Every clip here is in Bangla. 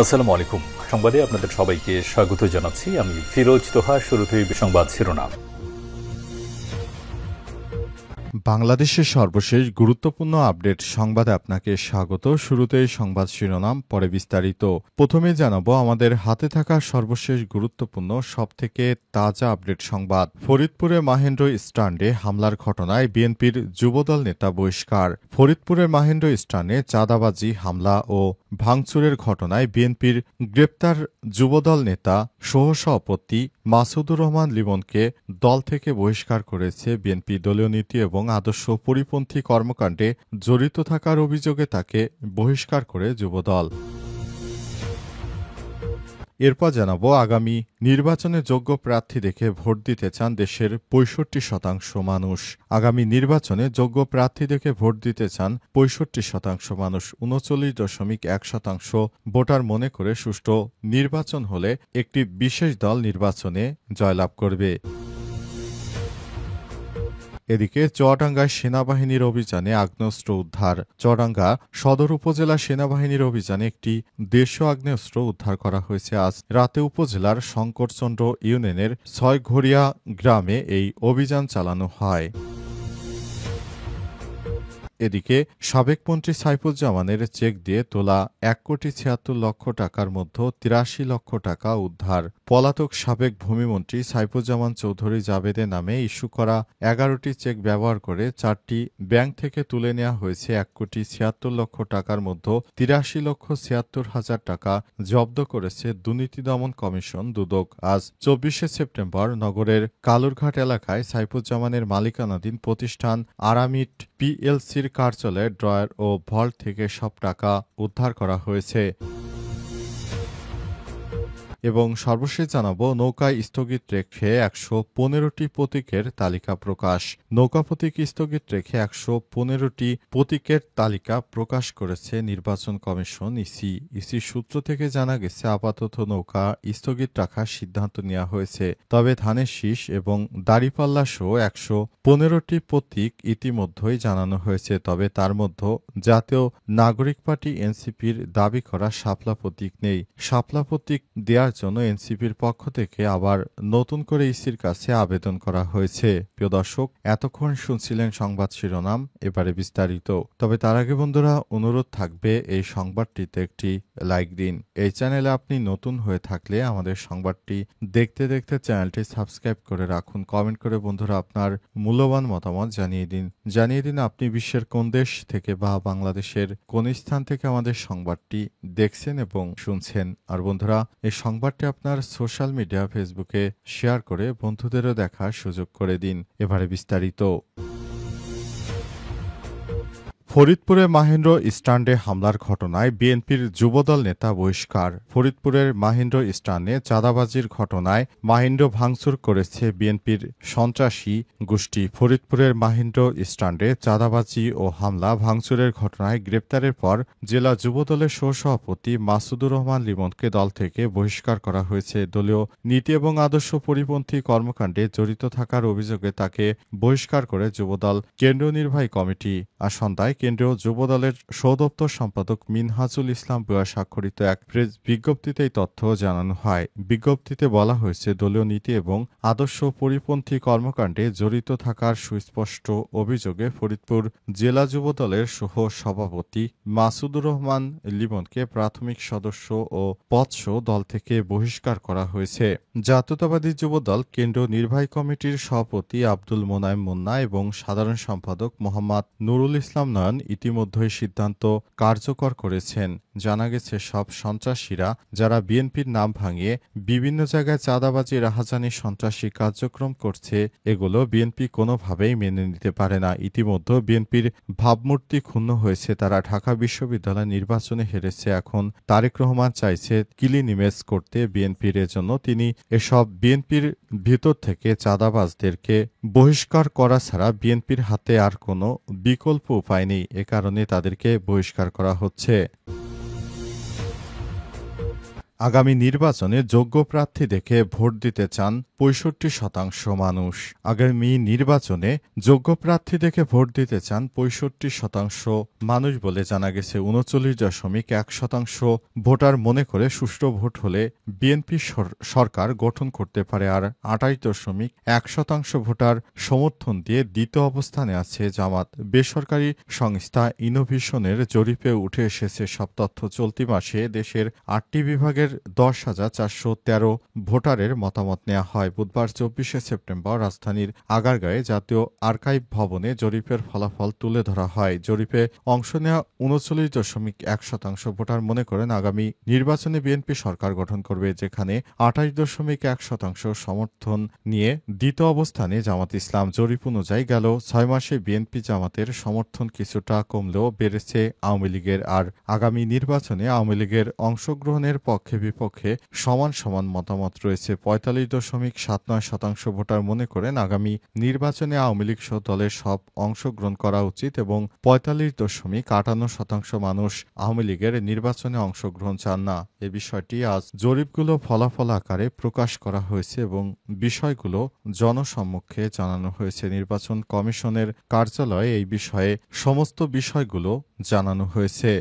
আসসালামু আলাইকুম। সংবাদে আপনাদের সবাইকে স্বাগত জানাচ্ছি। আমি ফিরোজ তোহা। শুরুতেই সংবাদ শিরোনাম। বাংলাদেশের সর্বশেষ গুরুত্বপূর্ণ আপডেট সংবাদে আপনাকে স্বাগত। শুরুতেই সংবাদ শিরোনাম, পরে বিস্তারিত। প্রথমে জানাবো আমাদের হাতে থাকা সর্বশেষ গুরুত্বপূর্ণ সবথেকে তাজা আপডেট সংবাদ। ফরিদপুরে মাহেন্দ্র স্ট্যান্ডে হামলার ঘটনায় বিএনপির যুবদল নেতা বহিষ্কার। ফরিদপুরের মাহেন্দ্র স্ট্যান্ডে চাঁদাবাজি, হামলা ও ভাঙচুরের ঘটনায় বিএনপির গ্রেপ্তার যুবদল নেতা সহসভাপতি মাসুদুর রহমান লিমনকে দল থেকে বহিষ্কার করেছে বিএনপি। দলীয় নীতি এবং আদর্শ পরিপন্থী কর্মকাণ্ডে জড়িত থাকার অভিযোগে তাকে বহিষ্কার করে যুবদল। এরপর জানাবো আগামী নির্বাচনে যোগ্য প্রার্থী দেখে ভোট দিতে চান দেশের ৬৫% মানুষ। আগামী নির্বাচনে যোগ্য প্রার্থী দেখে ভোট দিতে চান ৬৫% মানুষ। ৩৯.১% ভোটার মনে করে সুষ্ঠু নির্বাচন হলে একটি বিশেষ দল নির্বাচনে জয়লাভ করবে। এদিকে চুয়াডাঙ্গায় সেনাবাহিনীর অভিযানে আগ্নেয়াস্ত্র উদ্ধার। চুয়াডাঙ্গা সদর উপজেলা সেনাবাহিনীর অভিযানে একটি দেশীয় আগ্নেয়াস্ত্র উদ্ধার করা হয়েছে। আজ রাতে উপজেলার শঙ্করচন্দ্র ইউনিয়নের ৬ঘরিয়া গ্রামে এই অভিযান চালানো হয়। এদিকে সাবেক মন্ত্রী সাইফুজ্জামানের চেক দিয়ে তোলা ১,৭৬,০০,০০০ টাকার মধ্যে ৮৩ লক্ষ টাকা উদ্ধার। পলাতক সাবেক ভূমিমন্ত্রী সাইফুজ্জামান চৌধুরী জাবেদের নামে ইস্যু করা ১১টি চেক ব্যবহার করে ৪টি ব্যাংক থেকে তুলে নেওয়া হয়েছে ১,৭৬,০০,০০০ টাকার মধ্যে ৮৩,৭৬,০০০ টাকা জব্দ করেছে দুর্নীতি দমন কমিশন দুদক। আজ ২৪শে সেপ্টেম্বর নগরের কালুরঘাট এলাকায় সাইফুজ্জামানের মালিকানাধীন প্রতিষ্ঠান আরামিট পিএলসির কার্যালয়ে ড্রয়ার ও ভল্ট থেকে সব টাকা উদ্ধার করা হয়েছে। এবং সর্বশেষ জানাবো নৌকায় স্থগিত রেখে ১১৫টি প্রতীকের তালিকা প্রকাশ। নৌকা প্রতীক স্থগিত রেখে ১১৫টি প্রতীকের তালিকা প্রকাশ করেছে নির্বাচন কমিশন ইসি সূত্র থেকে জানা গেছে আপাতত নৌকা স্থগিত রাখার সিদ্ধান্ত নেওয়া হয়েছে। তবে ধানের শীষ এবং দাড়িপাল্লা সহ ১১৫টি প্রতীক ইতিমধ্যেই জানানো হয়েছে। তবে তার মধ্যে জাতীয় নাগরিক পার্টি এনসিপির দাবি করা শাপলা প্রতীক নেই। শাপলা প্রতীক দেওয়ার জন্য এনসিপির পক্ষ থেকে আবার নতুন করে ইসির কাছে আবেদন করা হয়েছে। প্রিয় দর্শক, এতক্ষণ শুনছিলেন সংবাদ শিরোনাম, এবারে বিস্তারিত। তবে তার আগে বন্ধুরা অনুরোধ থাকবে এই সংবাদটিতে একটি লাইক দিন। এই চ্যানেলে আপনি নতুন হয়ে থাকলে আমাদের সংবাদটি দেখতে দেখতে চ্যানেলটি সাবস্ক্রাইব করে রাখুন। কমেন্ট করে বন্ধুরা আপনার মূল্যবান মতামত জানিয়ে দিন আপনি বিশ্বের কোন দেশ থেকে বা বাংলাদেশের কোন স্থান থেকে আমাদের সংবাদটি দেখছেন এবং শুনছেন। আর বন্ধুরা, এই সংবাদটি আপনার সোশ্যাল মিডিয়া ফেসবুকে শেয়ার করে বন্ধুদেরও দেখার সুযোগ করে দিন। এবারে বিস্তারিত। ফরিদপুরে মাহেন্দ্র স্ট্যান্ডে হামলার ঘটনায় বিএনপির যুবদল নেতা বহিষ্কার। ফরিদপুরের মাহেন্দ্র স্ট্যান্ডে চাঁদাবাজির ঘটনায় মাহেন্দ্র ভাঙচুর করেছে বিএনপির সন্ত্রাসী গোষ্ঠী। ফরিদপুরের মাহেন্দ্র স্ট্যান্ডে চাঁদাবাজি ও হামলা ভাঙচুরের ঘটনায় গ্রেপ্তারের পর জেলা যুবদলের সহসভাপতি মাসুদুর রহমান লিমনকে দল থেকে বহিষ্কার করা হয়েছে। দলীয় নীতি এবং আদর্শ পরিপন্থী কর্মকাণ্ডে জড়িত থাকার অভিযোগে তাকে বহিষ্কার করে যুবদল কেন্দ্রীয় নির্বাহী কমিটি। আর সন্ধ্যায় কেন্দ্রীয় যুবদলের সহদপ্তর সম্পাদক মিনহাজুল ইসলাম বুয়া স্বাক্ষরিত এক প্রেস বিজ্ঞপ্তিতে এই তথ্য জানানো হয়। বিজ্ঞপ্তিতে বলা হয়েছে, দলীয় নীতি এবং আদর্শ পরিপন্থী কর্মকাণ্ডে জড়িত থাকার সুস্পষ্ট অভিযোগে ফরিদপুর জেলা যুবদলের সহ সভাপতি মাসুদুর রহমান লিমনকে প্রাথমিক সদস্য ও পদসহ দল থেকে বহিষ্কার করা হয়েছে। জাতীয়তাবাদী যুবদল কেন্দ্রীয় নির্বাহী কমিটির সভাপতি আব্দুল মোনায়েম মুন্না এবং সাধারণ সম্পাদক মোহাম্মদ নুরুল ইসলাম নয়ন ইতিমধ্যেই সিদ্ধান্ত কার্যকর করেছেন। জানা গেছে, সব সন্ত্রাসীরা যারা বিএনপির নাম ভাঙিয়ে বিভিন্ন জায়গায় চাঁদাবাজি, রাহাজানি, সন্ত্রাসী কার্যক্রম করছে, এগুলো বিএনপি কোনোভাবেই মেনে নিতে পারে না। ইতিমধ্যে বিএনপির ভাবমূর্তি ক্ষুণ্ণ হয়েছে। তারা ঢাকা বিশ্ববিদ্যালয় নির্বাচনে হেরেছে। এখন তারেক রহমান চাইছে ক্লিন ইমেজ করতে বিএনপির। এজন্য তিনি এসব বিএনপির ভিতর থেকে চাঁদাবাজদেরকে বহিষ্কার করা ছাড়া বিএনপির হাতে আর কোনো বিকল্প উপায় নেই। এ কারণে তাদেরকে বহিষ্কার করা হচ্ছে। আগামী নির্বাচনে যোগ্য প্রার্থী দেখে ভোট দিতে চান ৬৫% মানুষ। আগামী নির্বাচনে যোগ্য প্রার্থী দেখে ভোট দিতে চান ৬৫% মানুষ বলে জানা গেছে। ৩৯.১% ভোটার মনে করে সুষ্ঠু ভোট হলে বিএনপি সরকার গঠন করতে পারে। আর ২৮.১% ভোটার সমর্থন দিয়ে দ্বিতীয় অবস্থানে আছে জামাত। বেসরকারি সংস্থা ইনোভেশনের জরিপে উঠে এসেছে সব তথ্য। চলতি মাসে দেশের ৮টি বিভাগের ১০,৪১৩ ভোটারের মতামত নেওয়া হয়। বুধবার ২৪শে সেপ্টেম্বর রাজধানীর আগারগাঁয়ে জাতীয় আর্কাইভ ভবনে জরিপের ফলাফল তুলে ধরা হয়। জরিপে অংশ নেওয়া ৩৯.১% ভোটার মনে করেন আগামী নির্বাচনে বিএনপি সরকার গঠন করবে, যেখানে ২৮.১% সমর্থন নিয়ে দ্বিতীয় অবস্থানে জামাত ইসলাম। জরিপ অনুযায়ী গেল ৬ মাসে বিএনপি জামাতের সমর্থন কিছুটা কমলেও বেড়েছে আওয়ামী লীগের। আর আগামী নির্বাচনে আওয়ামী লীগের অংশগ্রহণের পক্ষে বিপক্ষে সমান সমান মতামত রয়েছে। ৪৫.৭৯% ভোটার মনে করেন আগামী নির্বাচনে আওয়ামী লীগ সহ দলের সব অংশগ্রহণ করা উচিত এবং ৪৫.৫৮% মানুষ আওয়ামী লীগের নির্বাচনে অংশগ্রহণ চান না। এ বিষয়টি আজ জরিপগুলো ফলাফল আকারে প্রকাশ করা হয়েছে এবং বিষয়গুলো জনসম্মুখে জানানো হয়েছে। নির্বাচন কমিশনের কার্যালয়ে এই বিষয়ে সমস্ত বিষয়গুলো জানানো হয়েছে।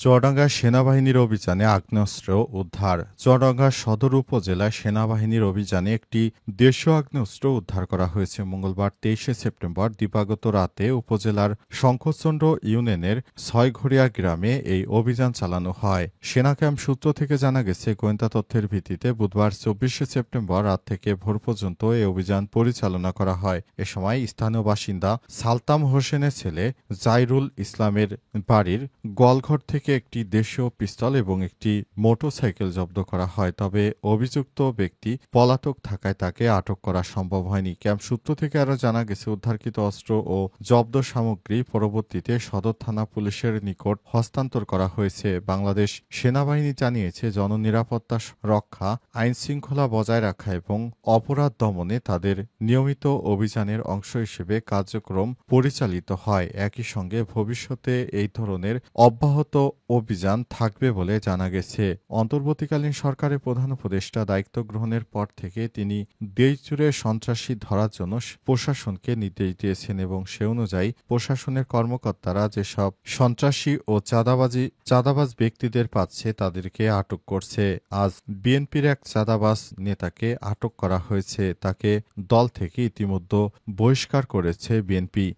চুয়াডাঙ্গা সেনাবাহিনীর অভিযানে আগ্নেয়াস্ত্র উদ্ধার। চুয়াডাঙ্গা সদর উপজেলায় সেনাবাহিনীর অভিযানে একটি দেশীয় আগ্নেয়াস্ত্র উদ্ধার করা হয়েছে। মঙ্গলবার ২৩শে সেপ্টেম্বর দিবাগত রাতে উপজেলার শঙ্খচন্দ্র ইউনিয়নের ছয়ঘরিয়া গ্রামে এই অভিযান চালানো হয়। সেনা ক্যাম্প সূত্র থেকে জানা গেছে, গোয়েন্দা তথ্যের ভিত্তিতে বুধবার ২৪শে সেপ্টেম্বর রাত থেকে ভোর পর্যন্ত এই অভিযান পরিচালনা করা হয়। এ সময় স্থানীয় বাসিন্দা সালতাম হোসেনের ছেলে জাইরুল ইসলামের বাড়ির গোয়ালঘর থেকে একটি দেশীয় পিস্তল এবং একটি মোটরসাইকেল জব্দ করা হয়। তবে অভিযুক্ত ব্যক্তি পলাতক থাকায় তাকে আটক করা সম্ভব হয়নি। ক্যাম্প সূত্র থেকে আরও জানা গেছে, উদ্ধারকৃত অস্ত্র ও জব্দ সামগ্রী পরবর্তীতে সদর থানা পুলিশের নিকট হস্তান্তর করা হয়েছে। বাংলাদেশ সেনাবাহিনী জানিয়েছে, জননিরাপত্তা রক্ষা, আইনশৃঙ্খলা বজায় রাখা এবং অপরাধ দমনে তাদের নিয়মিত অভিযানের অংশ হিসেবে কার্যক্রম পরিচালিত হয়। একই সঙ্গে ভবিষ্যতে এই ধরনের অব্যাহত অভিযান থাকবে বলে জানা গেছে। অন্তর্বর্তীকালীন সরকারের প্রধান উপদেষ্টা দায়িত্ব গ্রহণের পর থেকে তিনি দেশজুড়ে সন্ত্রাসী ধরার জন্য প্রশাসনকে নির্দেশ দিয়েছেন এবং সে অনুযায়ী প্রশাসনের কর্মকর্তারা যেসব সন্ত্রাসী ও চাঁদাবাজ ব্যক্তিদের পাচ্ছে তাদেরকে আটক করছে। আজ বিএনপির এক চাঁদাবাজ নেতাকে আটক করা হয়েছে। তাকে দল থেকে ইতিমধ্যে বহিষ্কার করেছে বিএনপি।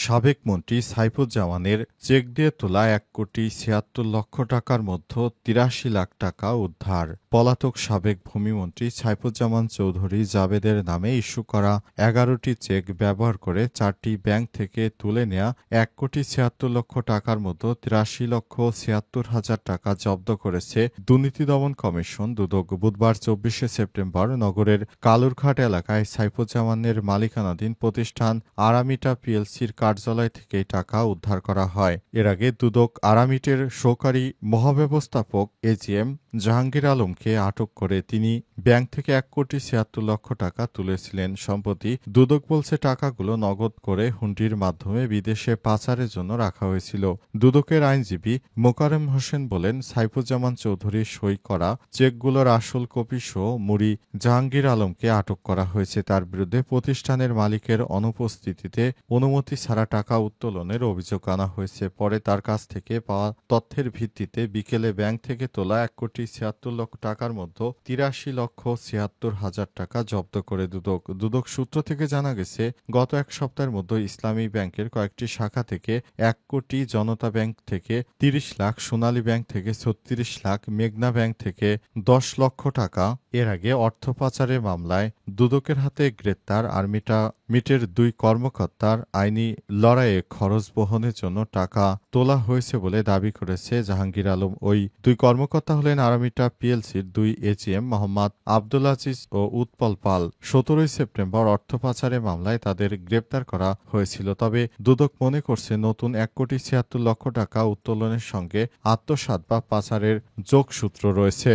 সাবেক মন্ত্রী সাইফুজ্জামানের চেক দিয়ে তোলা ১,৭৬,০০,০০০ টাকার মধ্যে ৮৩ লাখ টাকা উদ্ধার। পলাতক সাবেক ভূমিমন্ত্রী সাইফুজ্জামান চৌধুরী জাবেদের নামে ইস্যু করা ১১টি চেক ব্যবহার করে ৪টি ব্যাংক থেকে তুলে নেয়া ১,৭৬,০০,০০০ টাকার মধ্যে ৮৩,৭৬,০০০ টাকা জব্দ করেছে দুর্নীতি দমন কমিশন দুদক। বুধবার ২৪শে সেপ্টেম্বর নগরের কালুরঘাট এলাকায় সাইফুজ্জামানের মালিকানাধীন প্রতিষ্ঠান আরামিটা পিএলসির কার্যালয় থেকে টাকা উদ্ধার করা হয়। এর আগে দুদক আরামিটের সহকারী মহাব্যবস্থাপক এজিএম জাহাঙ্গীর আলমকে আটক করে তিনি ব্যাংক থেকে ১,৭৬,০০,০০০ টাকা তুলেছিলেন। সম্প্রতি দুদক বলছে, টাকাগুলো নগদ করে হুন্ডির মাধ্যমে বিদেশে পাচারের জন্য রাখা হয়েছিল। দুদকের আইনজীবী মোকাররম হোসেন বলেন, সাইফুজ্জামান চৌধুরীর সই করা চেকগুলোর আসল কপি সহ মুড়ি জাহাঙ্গীর আলমকে আটক করা হয়েছে। তার বিরুদ্ধে প্রতিষ্ঠানের মালিকের অনুপস্থিতিতে অনুমতি ছাড়া টাকা উত্তোলনের অভিযোগ আনা হয়েছে। পরে তার কাছ থেকে পাওয়া তথ্যের ভিত্তিতে বিকেলে ব্যাংক থেকে তোলা ১,৭৬,০০,০০০ টাকার মধ্যে ৮৩,৭৬,০০০ টাকা জব্দ করে দুদক। দুদক সূত্র থেকে জানা গেছে, গত এক সপ্তাহের মধ্যে ইসলামী ব্যাংকের কয়েকটি শাখা থেকে ১ কোটি, জনতা ব্যাংক থেকে ৩০ লাখ, সোনালী ব্যাংক থেকে ৩৬ লাখ, মেঘনা ব্যাংক থেকে ১০ লক্ষ টাকা। এর আগে অর্থ পাচারের মামলায় দুদকের হাতে গ্রেপ্তার আর্মিটের ২ কর্মকর্তার আইনি লড়াইয়ে খরচ বহনের জন্য টাকা তোলা হয়েছে বলে দাবি করেছে জাহাঙ্গীর আলম। ওই ২ কর্মকর্তা হলেন আরামিটা পিএলসির ২ এজিএম মোহাম্মদ আব্দুল আজিজ ও উৎপল পাল। ১৭ সেপ্টেম্বর অর্থ পাচারের মামলায় তাদের গ্রেপ্তার করা হয়েছিল। তবে দুদক মনে করছে, নতুন ১,৭৬,০০,০০০ টাকা উত্তোলনের সঙ্গে আত্মসাৎ বা পাচারের যোগসূত্র রয়েছে।